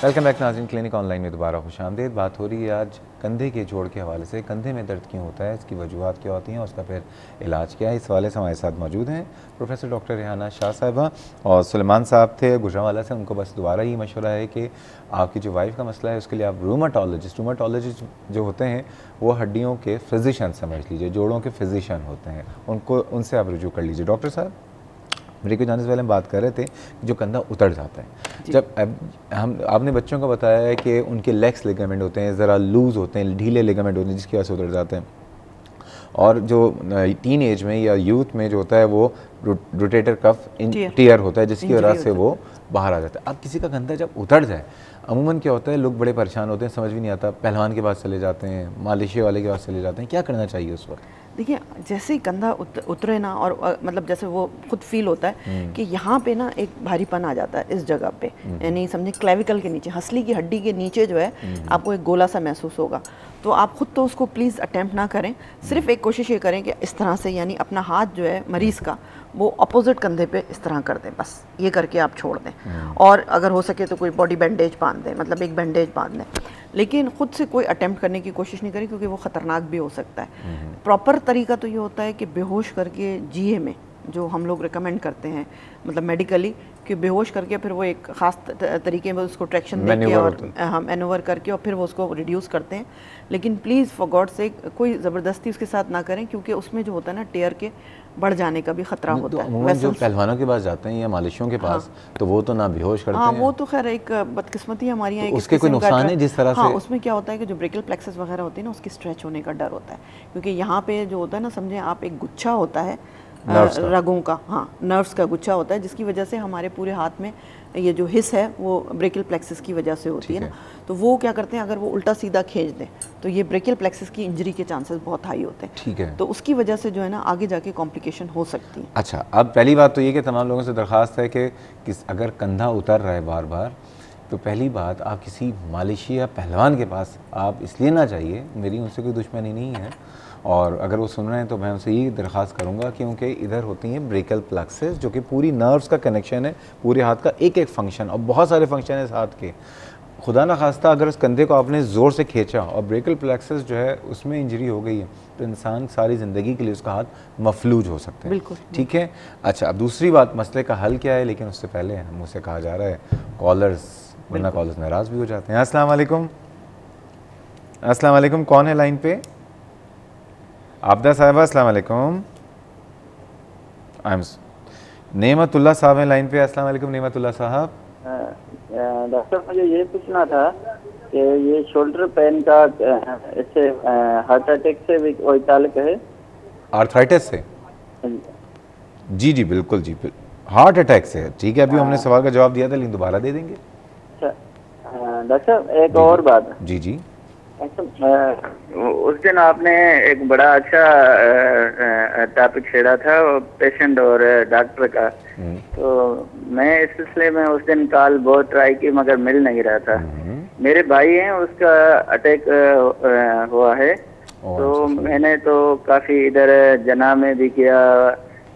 Welcome back नाज़रीन, clinic online में दोबारा खुशामदीद। बात हो रही है आज कंधे के जोड़ के हवाले से। कंधे में दर्द क्यों होता है, इसकी वजूहत क्या होती हैं, उसका फिर इलाज क्या है। इस हवाले से हमारे साथ मौजूद हैं प्रोफेसर डॉक्टर रेहाना शाह साहिबा और सुलेमान साहब थे गुजरांवाला से। उनको बस दोबारा ही मशवरा है कि आपकी जो वाइफ का मसला है उसके लिए आप रूमाटोलॉजिस्ट जो होते हैं वो हड्डियों के फिजिशियन समझ लीजिए, जोड़ों के फिजिशियन होते हैं, उनसे आप रुजू कर लीजिए। डॉक्टर साहब, मेरे को जाने से पहले हम बात कर रहे थे कि जो कंधा उतर जाता है, जब आपने बच्चों को बताया है कि उनके लेग्स लिगामेंट होते हैं, ज़रा लूज़ होते हैं, ढीले लिगामेंट होते हैं जिसकी वजह से उतर जाते हैं, और जो टीन एज में या यूथ में जो होता है वो रोटेटर कफ टीयर होता है जिसकी वजह से वो बाहर आ जाता है। अब किसी का कंधा जब उतर जाए, अमूमन क्या होता है, लोग बड़े परेशान होते हैं, समझ भी नहीं आता, पहलवान के पास चले जाते हैं, मालिशे वाले के पास चले जाते हैं। क्या करना चाहिए उस वक्त? देखिए, जैसे ही कंधा उतरे ना, और मतलब जैसे वो खुद फील होता है कि यहाँ पे ना एक भारीपन आ जाता है इस जगह पे, यानी समझे क्लेविकल के नीचे, हंसली की हड्डी के नीचे जो है आपको एक गोला सा महसूस होगा। तो आप खुद तो उसको प्लीज़ अटेम्प्ट ना करें, सिर्फ एक कोशिश ये करें कि इस तरह से, यानी अपना हाथ जो है मरीज़ का वो अपोजिट कंधे पे इस तरह कर दें, बस ये करके आप छोड़ दें। और अगर हो सके तो कोई बॉडी बैंडेज बांध दें, मतलब एक बैंडेज बांध दें, लेकिन ख़ुद से कोई अटेम्प्ट करने की कोशिश नहीं करें क्योंकि वो ख़तरनाक भी हो सकता है। प्रॉपर तरीका तो ये होता है कि बेहोश करके जीए में जो हम लोग रिकमेंड करते हैं, मतलब मेडिकली, कि बेहोश करके फिर वो एक ख़ास तरीके में उसको ट्रैक्शन देके और हम मैनूवर करके और फिर वो उसको रिड्यूस करते हैं। लेकिन प्लीज़ फॉर गॉड से कोई ज़बरदस्ती उसके साथ ना करें क्योंकि उसमें जो होता है ना, टेयर के बढ़ जाने का भी खतरा होता है। जो पहलवानों के पास जाते हैं या मालिशों के पास, तो वो तो ना बेहोश करते हैं। वो तो खैर एक बदकिस्मती हमारी यहाँ, उसके कोई नुकसान है जिस तरह से? उसमें क्या होता है कि जो ब्रेकियल प्लेक्सस वगैरह होती है ना, उसकी स्ट्रेच होने का डर होता है, क्योंकि यहाँ पे जो होता है ना, समझे आप, एक गुच्छा होता है रगों का, नर्व्स का गुच्छा होता है, जिसकी वजह से हमारे पूरे हाथ में ये जो हिस है वो ब्रेकियल प्लेक्सस की वजह से होती है ना। तो वो क्या करते हैं, अगर वो उल्टा सीधा खींच दें तो ये ब्रेकियल प्लेक्सस की इंजरी के चांसेस बहुत हाई होते हैं। ठीक है, तो उसकी वजह से जो है ना आगे जाके कॉम्प्लिकेशन हो सकती है। अच्छा, अब पहली बात तो ये कि तमाम लोगों से दरख्वास्त है कि अगर कंधा उतर रहा है बार बार, तो पहली बात, आप किसी मालिशी या पहलवान के पास आप इसलिए ना जाइए, मेरी उनसे कोई दुश्मनी नहीं है, और अगर वो सुन रहे हैं तो मैं उनसे यही दरख्वास्त करूंगा, क्योंकि इधर होती हैं ब्रेकियल प्लेक्सस जो कि पूरी नर्व्स का कनेक्शन है, पूरे हाथ का एक एक फंक्शन, और बहुत सारे फंक्शन है इस हाथ के। खुदा ना खास्ता अगर उस कंधे को आपने ज़ोर से खींचा और ब्रेकियल प्लेक्सस जो है उसमें इंजरी हो गई है, तो इंसान सारी ज़िंदगी के लिए उसका हाथ मफलूज हो सकता है। बिल्कुल, ठीक है। अच्छा, अब दूसरी बात, मसले का हल क्या है, लेकिन उससे पहले मुझसे कहा जा रहा है कॉलर्स, वरना कॉलर्स नाराज़ भी हो जाते हैं। अस्सलाम वालेकुम। अस्सलाम वालेकुम, कौन है लाइन पे? आबदा साहिबा, अस्सलाम वालेकुम। नेमतुल्लाह साहब हैं लाइन पे। अस्सलाम वालेकुम नेमतुल्लाह साहब। डॉक्टर, मुझे ये पूछना था कि ये शोल्डर पेन का इससे हार्ट अटैक से भी कोई ताल्लुक है? आर्थराइटिस से? जी जी बिल्कुल, जी हार्ट अटैक से। ठीक है, अभी हमने सवाल का जवाब दिया था लेकिन दोबारा दे देंगे। अच्छा डॉक्टर, एक और बात। जी जी। उस दिन आपने एक बड़ा अच्छा टॉपिक छेड़ा था, पेशेंट और डॉक्टर का। तो मैं इस सिलसिले में उस दिन कॉल बहुत ट्राई की मगर मिल नहीं रहा था। मेरे भाई हैं, उसका अटैक हुआ है, तो मैंने तो काफ़ी इधर जना में भी किया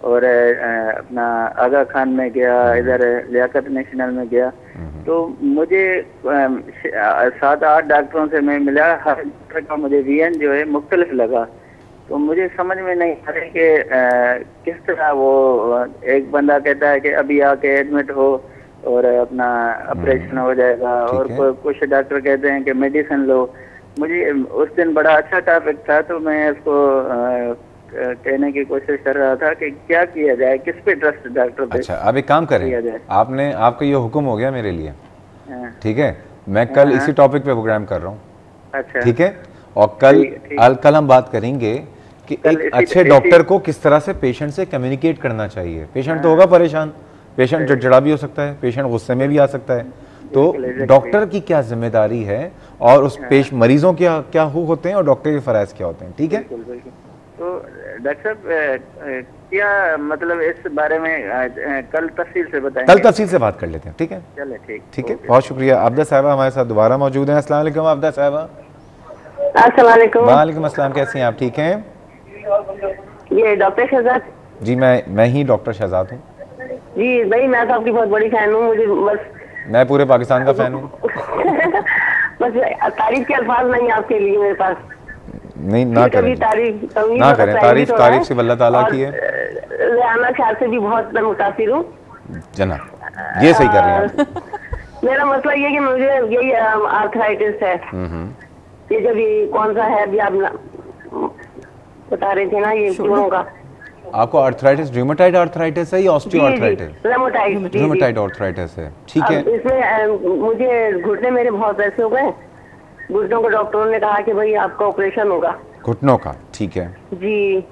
और अपना आगा खान में गया, इधर लियाकत नेशनल में गया। तो मुझे 7-8 डॉक्टरों से मैं मिला, हर डॉक्टर का मुझे वीएन जो है मुख्तलिफ लगा। तो मुझे समझ में नहीं आ रहा कि किस तरह वो, एक बंदा कहता है कि अभी आके एडमिट हो और अपना ऑपरेशन हो जाएगा, और कुछ डॉक्टर कहते हैं कि मेडिसिन लो। मुझे उस दिन बड़ा अच्छा टॉपिक था, तो मैं उसको कहने की कोशिश कर रहा था कि क्या किया जाए, किस पे ट्रस्ट डॉक्टर पे। अच्छा, अब एक काम करें, आपका ये हुक्म हो गया मेरे लिए, ठीक है? मैं कल इसी टॉपिक पे प्रोग्राम कर रहा हूँ। अच्छा, ठीक है? और कल हम बात करेंगे कि एक अच्छे डॉक्टर को किस तरह से पेशेंट से कम्युनिकेट करना चाहिए। पेशेंट तो होगा परेशान, पेशेंट जड़जड़ा भी हो सकता है, पेशेंट गुस्से में भी आ सकता है, तो डॉक्टर की क्या जिम्मेदारी है और उस मरीजों क्या क्या हुक्म होते हैं और डॉक्टर के फराइज क्या होते हैं। ठीक है? तो डॉक्टर साहब, क्या मतलब इस बारे में कल तफसील से बताएंगे? कल तफसील से बात कर लेते हैं। ठीक है, चले, ठीक है। बहुत शुक्रिया। आबदा साहिबा हमारे साथ दोबारा मौजूद हैं। अस्सलाम वालेकुम आबदा साहिबा। अस्सलाम वालेकुम। वालेकुम अस्सलाम, कैसी हैं आप? ठीक हैं? ये डॉक्टर शहजाद? जी मैं ही डॉक्टर शहजाद हूँ। जी भाई, मैं तो आपकी बहुत बड़ी फैन हूँ। मुझे बस मैं पूरे पाकिस्तान का फ़ैन हूँ। बस तारीफ के अल्फाज नहीं आपके लिए मेरे पास। नहीं, ना करें, ना करें तारीफ, तारीफ सिर्फ अल्लाह ताला की है। रेहाना शाह से भी बहुत मैं मुतासिर हूँ जनाब, ये सही कर रहे हैं आप। मेरा मसला ये कि मुझे यही आर्थराइटिस है। ये जब ये कौन सा है अभी आप बता रहे थे ना, ये जोड़ों का। आपको आर्थराइटिस रूमेटॉइड आर्थराइटिस है या ऑस्टियो आर्थराइटिस? रूमेटॉइड आर्थराइटिस है, ठीक है। इसमें मुझे घुटने मेरे बहुत ऐसे हो गए, घुटनों को डॉक्टरों ने कहा कि भाई आपका ऑपरेशन होगा घुटनों का, ठीक है जी।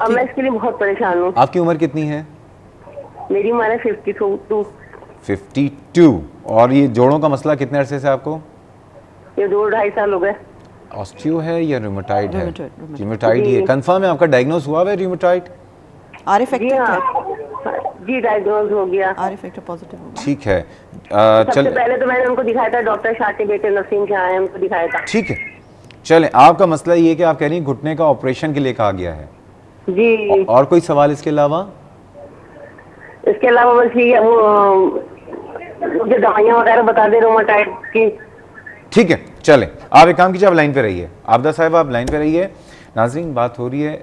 अब मैं इसके लिए बहुत परेशान हूँ। आपकी उम्र कितनी है? मेरी उम्र है 52। 52। और ये जोड़ों का मसला कितने अरसे से आपको? ये 2-2.5 साल हो गए। ऑस्टियो है या रूमेटॉइड है? रूमेटॉइड। रूमेटॉइड ही है। कंफर्म है आपका डायग्नोस हुआ है रूमेटॉइड? आर जी इफेक्टिव हाँ था, जी, डायग्नोज हो गया। आर इफेक्टिव पॉजिटिव हो गया। ठीक है। सबसे पहले तो मैंने उनको दिखाया था, डॉक्टर शाह के बेटे नसीम शाह हैं, उनको दिखाया था। ठीक है, चलें। आपका मसला ये है कि आप कह रही हैं घुटने का ऑपरेशन के लिए कहा गया है जी। और कोई सवाल इसके अलावा? इसके अलावा बस ये वो मुझे दवाइयाँ वगैरह बता दे रोमाटाइड की। ठीक है, चलें। आप एक काम कीजिए, आप लाइन पे रहिए। आबदा साहब, आप लाइन पे रहिए। नाज़रीन, बात हो रही है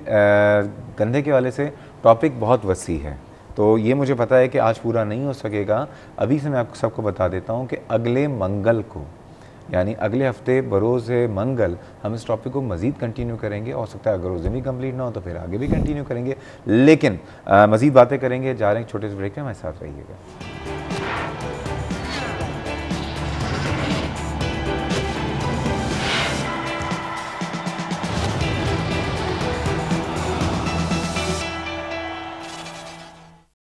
कंधे के वाले से। टॉपिक बहुत वसी है, तो ये मुझे पता है कि आज पूरा नहीं हो सकेगा। अभी से मैं आपको सबको बता देता हूँ कि अगले मंगल को, यानी अगले हफ्ते बरोज़ मंगल, हम इस टॉपिक को मज़ीद कंटिन्यू करेंगे। हो सकता है अगर उस दिन भी कंप्लीट ना हो तो फिर आगे भी कंटिन्यू करेंगे, लेकिन मज़ीद बातें करेंगे। जा रहे हैं छोटे से ब्रेक में, हमारे साथ रहिएगा।